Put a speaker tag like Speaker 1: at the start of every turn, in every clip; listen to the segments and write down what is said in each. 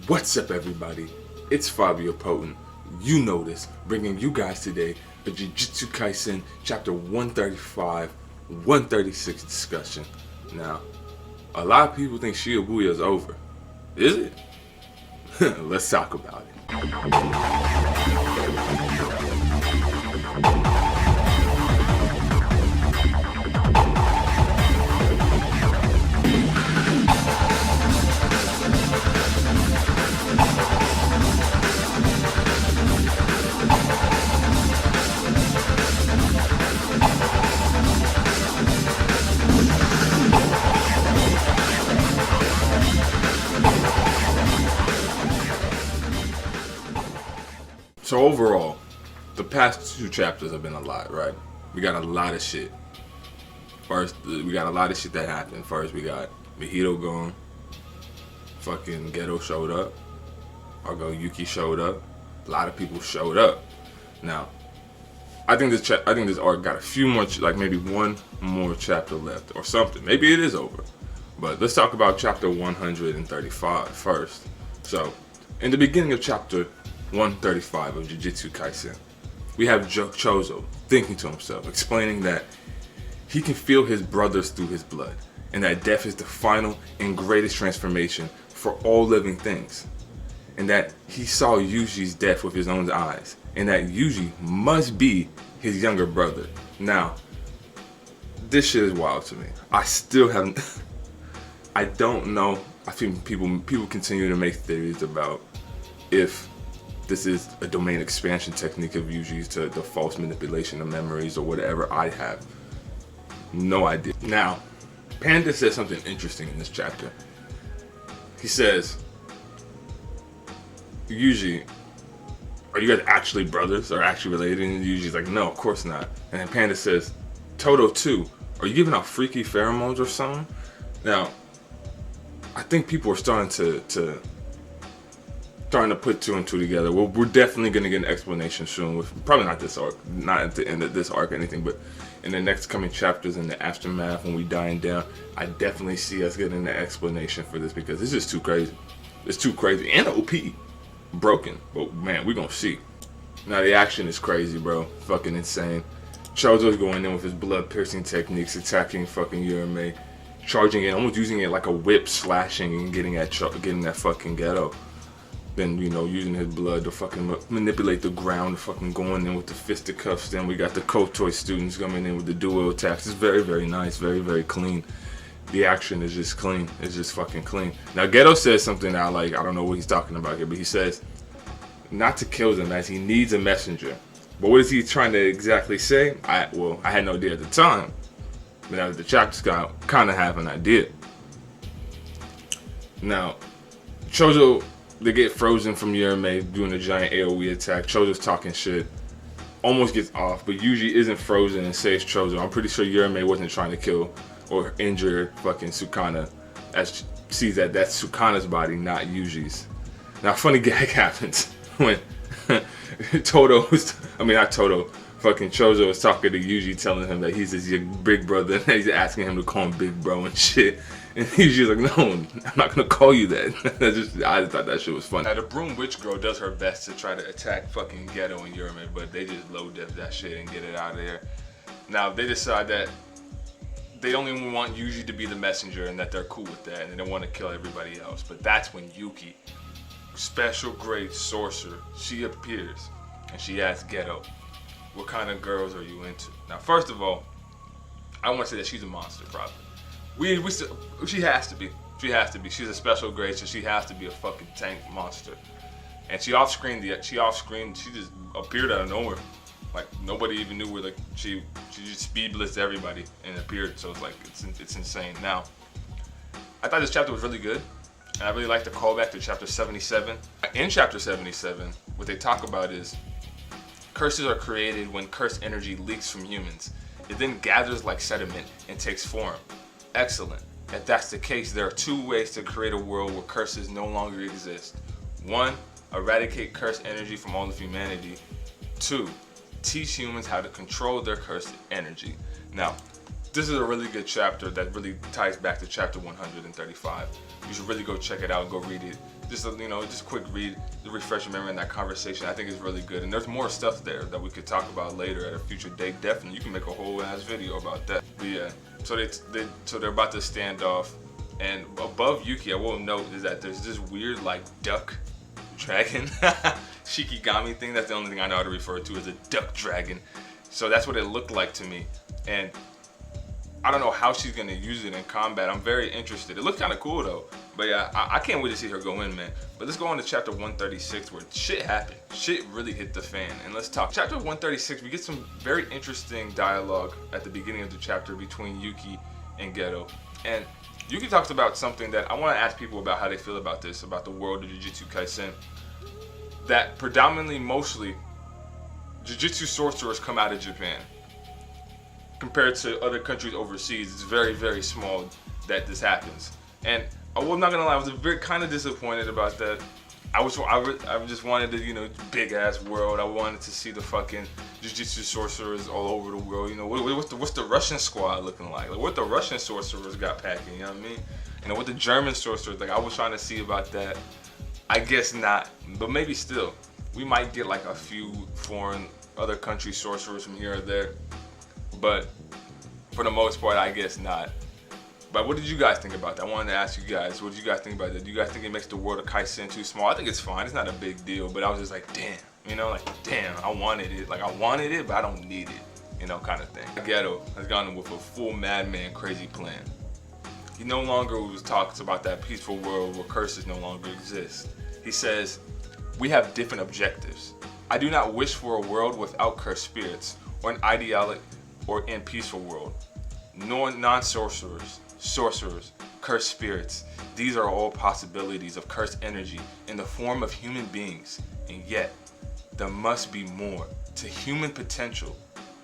Speaker 1: What's up, everybody? It's Fabio Potent. You know this, bringing you guys today a Jujutsu Kaisen chapter 135, 136 discussion. Now, a lot of people think Shibuya is over. Is it? Let's talk about it. So overall, the past two chapters have been a lot, right? We got a lot of shit. First, we got a lot of shit that happened. First, we got Mahito gone. Fucking Geto showed up. Yuki showed up. A lot of people showed up. Now, I think this arc got a few more, like maybe one more chapter left or something. Maybe it is over. But let's talk about chapter 135 first. So, in the beginning of chapter 135 of Jujutsu Kaisen, we have Chozo thinking to himself, explaining that he can feel his brothers through his blood, and that death is the final and greatest transformation for all living things, and that he saw Yuji's death with his own eyes, and that Yuji must be his younger brother. Now, this shit is wild to me. I still haven't I don't know. I think people continue to make theories about if this is a domain expansion technique of Yuji's to the false manipulation of memories or whatever. I have no idea. Now, Panda says something interesting in this chapter. He says, Yuji, are you guys actually brothers or actually related? And Yuji's like, no, of course not. And then Panda says, Toto too, are you giving out freaky pheromones or something? Now, I think people are starting to put two and two together. We're definitely going to get an explanation soon, with probably not this arc, not at the end of this arc or anything, but in the next coming chapters, in the aftermath, when we dying down, I definitely see us getting the explanation for this, because it's just too crazy. It's too crazy. And OP broken, but man, we're gonna see. Now the action is crazy, bro. Fucking insane. Chozo's going in with his blood piercing techniques, attacking fucking Urame, charging it, almost using it like a whip, slashing and getting that fucking Geto. Then, you know, using his blood to fucking manipulate the ground, fucking going in with the fisticuffs. Then we got the Kotoi students coming in with the dual attacks. It's very, very nice, very, very clean. The action is just clean. It's just fucking clean. Now, Geto says something that I don't know what he's talking about here, but he says not to kill them, as he needs a messenger. But what is he trying to exactly say? I had no idea at the time. But now that the chapter's kind of have an idea. Now, Chozo, they get frozen from Urame doing a giant AoE attack. Chozo's talking shit. Almost gets off, but Yuji isn't frozen and saves Chozo. I'm pretty sure Urame wasn't trying to kill or injure fucking Sukuna, as sees that that's Sukuna's body, not Yuji's. Now, a funny gag happens when Chozo is talking to Yuji, telling him that he's his big brother, and he's asking him to call him big bro and shit. And Yuji's like, no, I'm not gonna call you that. I just thought that shit was funny. Now, the Broom Witch Girl does her best to try to attack fucking Geto and Urame, but they just low def that shit and get it out of there. Now, they decide that they only want Yuji to be the messenger and that they're cool with that, and they don't want to kill everybody else. But that's when Yuki, special grade sorcerer, she appears and she asks Geto, what kind of girls are you into? Now, first of all, I want to say that she's a monster, probably. She has to be. She has to be. She's a special grade, so she has to be a fucking tank monster. And she off-screened. She just appeared out of nowhere. Like, nobody even knew where. Like, she just speed blitzed everybody and appeared. So it's like it's insane. Now, I thought this chapter was really good, and I really like the callback to chapter 77. In chapter 77, what they talk about is curses are created when cursed energy leaks from humans. It then gathers like sediment and takes form. Excellent. If that's the case, there are two ways to create a world where curses no longer exist. 1, eradicate cursed energy from all of humanity. 2, teach humans how to control their cursed energy. Now, this is a really good chapter that really ties back to chapter 135. You should really go check it out and go read it. Just just a quick read to refresh your memory in that conversation. I think it's really good, and there's more stuff there that we could talk about later at a future date. Definitely, you can make a whole ass video about that. But yeah, so they're about to stand off, and above Yuki, I will note is that there's this weird like duck dragon Shikigami thing. That's the only thing I know how to refer to as a duck dragon. So that's what it looked like to me, and I don't know how she's gonna use it in combat. I'm very interested. It looks kind of cool though. But yeah, I can't wait to see her go in, man. But let's go on to chapter 136 where shit happened. Shit really hit the fan. And let's talk. Chapter 136, we get some very interesting dialogue at the beginning of the chapter between Yuki and Geto. And Yuki talks about something that I want to ask people about how they feel about this, about the world of Jujutsu Kaisen. That predominantly, mostly, Jujutsu sorcerers come out of Japan. Compared to other countries overseas, it's very, very small that this happens. And I'm not gonna lie, I was very kind of disappointed about that. I just wanted the big ass world. I wanted to see the fucking Jujutsu sorcerers all over the world. What's the Russian squad looking like? Like what the Russian sorcerers got packing? You know what I mean? What the German sorcerers like. I was trying to see about that. I guess not, but maybe still, we might get like a few foreign other country sorcerers from here or there. But for the most part, I guess not. But what did you guys think about that? I wanted to ask you guys, what did you guys think about that? Do you guys think it makes the world of Kaisen too small? I think it's fine. It's not a big deal. But I was just like, damn. Damn, I wanted it. Like, I wanted it, but I don't need it. Kind of thing. Geto has gone with a full madman crazy plan. He no longer talks about that peaceful world where curses no longer exist. He says, we have different objectives. I do not wish for a world without cursed spirits, or an idealic or in peaceful world. Non-sorcerers, sorcerers, cursed spirits. These are all possibilities of cursed energy in the form of human beings. And yet, there must be more to human potential.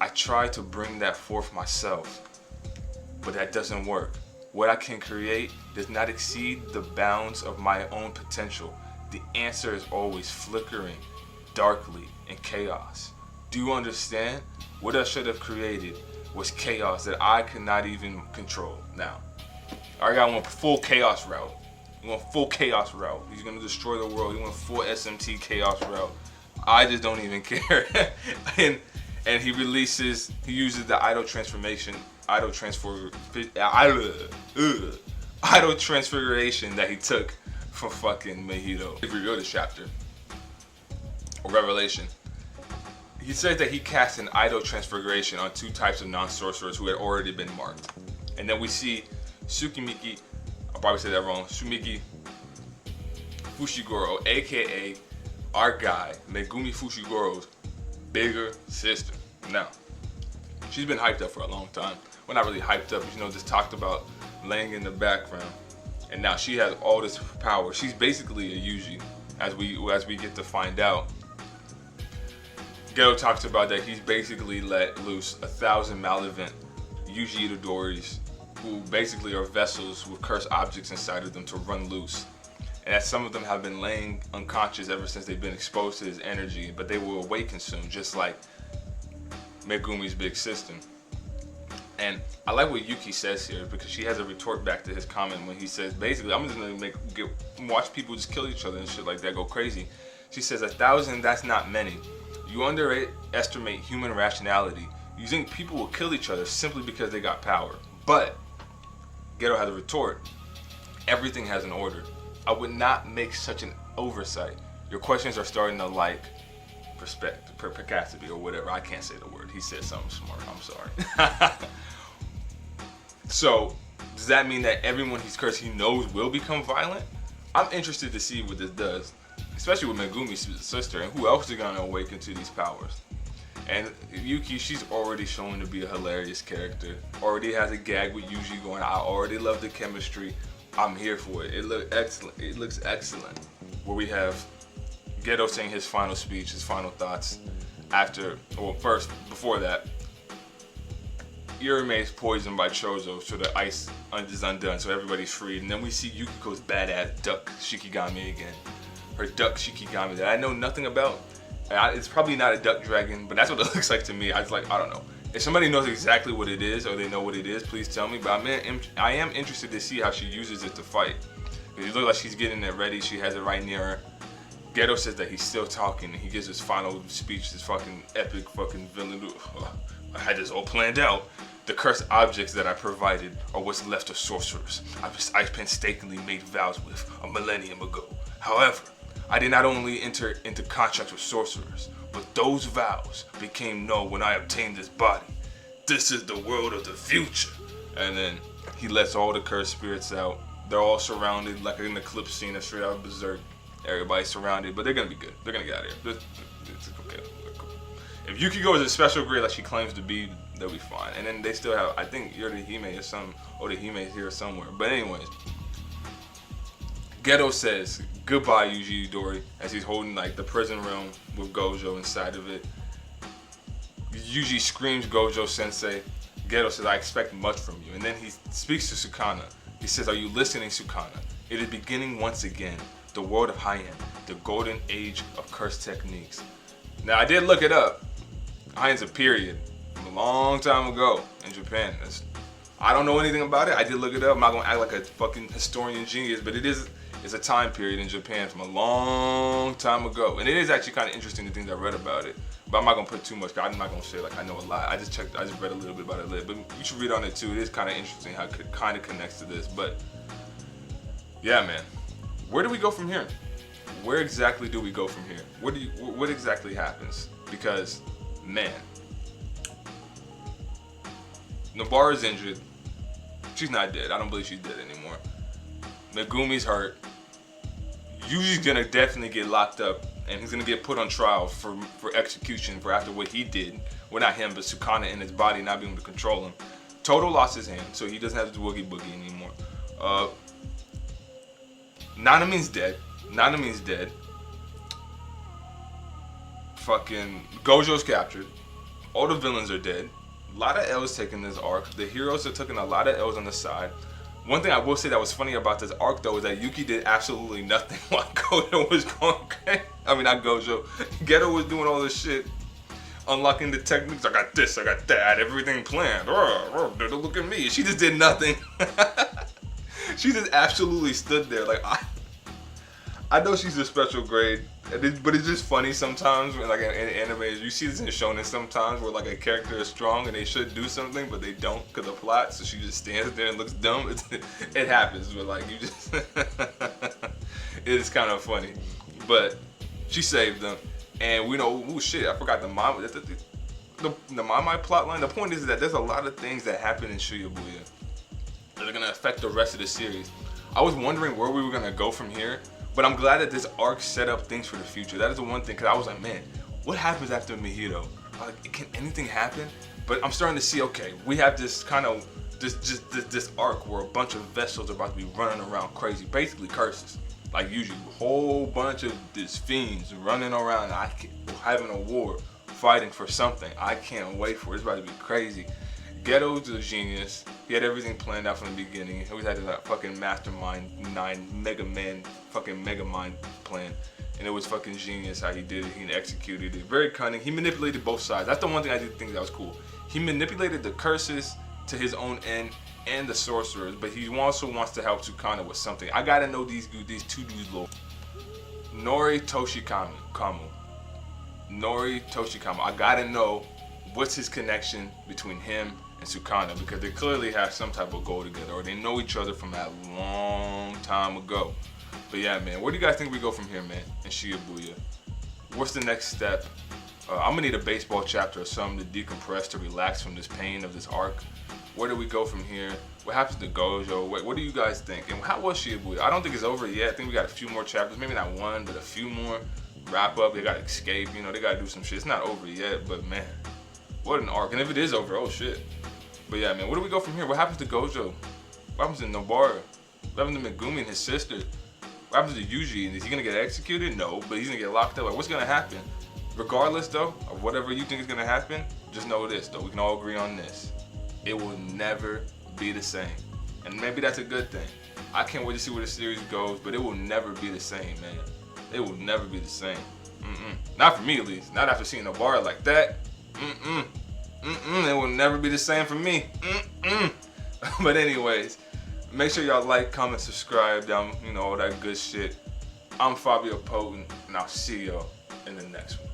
Speaker 1: I try to bring that forth myself, but that doesn't work. What I can create does not exceed the bounds of my own potential. The answer is always flickering, darkly, in chaos. Do you understand? What I should have created was chaos that I could not even control. Now, I got full chaos route. You want full chaos route. He's gonna destroy the world. You want full SMT chaos route. I just don't even care. and he uses the idol transformation that he took from fucking Mahito. If we go to chapter or Revelation, he says that he cast an idol transfiguration on 2 types of non-sorcerers who had already been marked. And then we see Tsukimiki, I'll probably say that wrong, Tsumiki Fushiguro, aka our guy, Megumi Fushigoro's bigger sister. Now, she's been hyped up for a long time. Well, not really hyped up, just talked about laying in the background. And now she has all this power. She's basically a Yuji, as we get to find out. Geto talks about that he's basically let loose 1,000 malevolent Yuji Itadoris, who basically are vessels with cursed objects inside of them to run loose. And that some of them have been laying unconscious ever since they've been exposed to his energy, but they will awaken soon, just like Megumi's big sister. And I like what Yuki says here, because she has a retort back to his comment when he says, basically, I'm just gonna watch people just kill each other and shit like that, go crazy. She says, 1,000, that's not many. You underestimate human rationality. You think people will kill each other simply because they got power. But Geto has a retort. Everything has an order. I would not make such an oversight. Your questions are starting to like perspicacity or whatever. I can't say the word. He said something smart. I'm sorry. So, does that mean that everyone he's cursed he knows will become violent? I'm interested to see what this does, especially with Megumi's sister and who else is gonna awaken to these powers. And Yuki, she's already shown to be a hilarious character. Already has a gag with Yuji going. I already love the chemistry. I'm here for it. It looks excellent. It looks excellent. Where we have Geto saying his final speech, his final thoughts. Before that, Irime is poisoned by Chozo, so the ice is undone, so everybody's freed. And then we see Yukiko's badass duck Shikigami again. Her duck Shikigami that I know nothing about. It's probably not a duck dragon, but that's what it looks like to me. I don't know. If somebody knows exactly what it is or they know what it is, please tell me. But I am interested to see how she uses it to fight. It looks like she's getting it ready. She has it right near her. Geto says that he's still talking, and he gives his final speech, this fucking epic fucking villain. I had this all planned out. The cursed objects that I provided are what's left of sorcerers I painstakingly made vows with a millennium ago. However, I did not only enter into contracts with sorcerers, but those vows became known when I obtained this body. This is the world of the future. And then he lets all the cursed spirits out. They're all surrounded, like in the clip scene of Straight Out of Berserk. Everybody's surrounded, but they're gonna be good. They're gonna get out of here. It's okay. If Yukiko is a special grade like she claims to be, they'll be fine. And then they still have, I think Yorihime or some, Orihime is here somewhere. But anyways, Geto says goodbye, Yuji Itadori, as he's holding like the prison realm with Gojo inside of it. Yuji screams Gojo Sensei. Geto says, I expect much from you. And then he speaks to Sukuna. He says, are you listening, Sukuna? It is beginning once again. The world of Heian, the golden age of cursed techniques. Now I did look it up. Heian's a period from a long time ago in Japan. I don't know anything about it. I did look it up. I'm not gonna act like a fucking historian genius, but it's a time period in Japan from a long time ago. And it is actually kind of interesting, the things I read about it. But I'm not gonna put too much, I'm not gonna say like I know a lot. I just read a little bit about it. But you should read on it too. It is kind of interesting how it kind of connects to this. But yeah, man. Where do we go from here? Where exactly do we go from here? What exactly happens? Because, man, Nobara's injured. She's not dead. I don't believe she's dead anymore. Megumi's hurt. Yuji's gonna definitely get locked up, and he's gonna get put on trial for execution for after what he did. Well, not him, but Sukuna in his body not being able to control him. Toto lost his hand, so he doesn't have the Woogie Boogie anymore. Nanamin's dead. Nanamin's dead. Fucking Gojo's captured. All the villains are dead. A lot of L's taken this arc. The heroes have taken a lot of L's on the side. One thing I will say that was funny about this arc though is that Yuki did absolutely nothing while Gojo was going crazy. I mean, not Gojo. Geto was doing all this shit. Unlocking the techniques. I got this, I got that. Everything planned. Look at me. She just did nothing. She just absolutely stood there like I know she's a special grade, but it's just funny sometimes when like in anime, you see this in shonen sometimes where like a character is strong and they should do something but they don't because of plot, so she just stands there and looks dumb. It happens, but like you just it's kind of funny. But she saved them, and we know, oh shit, I forgot the mom. The Mamai plotline. The point is that there's a lot of things that happen in Shibuya that are gonna affect the rest of the series. I was wondering where we were gonna go from here, but I'm glad that this arc set up things for the future. That is the one thing, because I was like, man, what happens after Mihiro? Like, can anything happen? But I'm starting to see, okay, we have this kind of this arc where a bunch of vessels are about to be running around crazy, basically curses. Like usually, a whole bunch of these fiends running around, having a war, fighting for something. I can't wait for it. It's about to be crazy. Geto's a genius. He had everything planned out from the beginning. He always had that fucking mastermind, Mega Mind plan. And it was fucking genius how he did it. He executed it. Very cunning. He manipulated both sides. That's the one thing I did think that was cool. He manipulated the curses to his own end and the sorcerers, but he also wants to help Sukuna with something. I gotta know these two dudes, Lord. Nori Toshikamu. I gotta know what's his connection between him and Sukuna, because they clearly have some type of goal together, or they know each other from that long time ago. But yeah, man, where do you guys think we go from here, man, in Shibuya? What's the next step? I'm gonna need a baseball chapter or something to decompress, to relax from this pain of this arc. Where do we go from here? What happens to Gojo? What do you guys think? And how was Shibuya? I don't think it's over yet. I think we got a few more chapters, maybe not one, but a few more. Wrap up, they gotta escape, you know, they gotta do some shit. It's not over yet, but man, what an arc. And if it is over, oh shit. But yeah, man, where do we go from here? What happens to Gojo? What happens to Nobara? What happens to Megumi and his sister? What happens to Yuji? Is he gonna get executed? No, but he's gonna get locked up. Like, what's gonna happen? Regardless though, of whatever you think is gonna happen, just know this though, we can all agree on this. It will never be the same. And maybe that's a good thing. I can't wait to see where the series goes, but it will never be the same, man. It will never be the same. Not for me, at least. Not after seeing Nobara like that. It will never be the same for me. But anyways, make sure y'all like, comment, subscribe, down, all that good shit. I'm Fabio Potent, and I'll see y'all in the next one.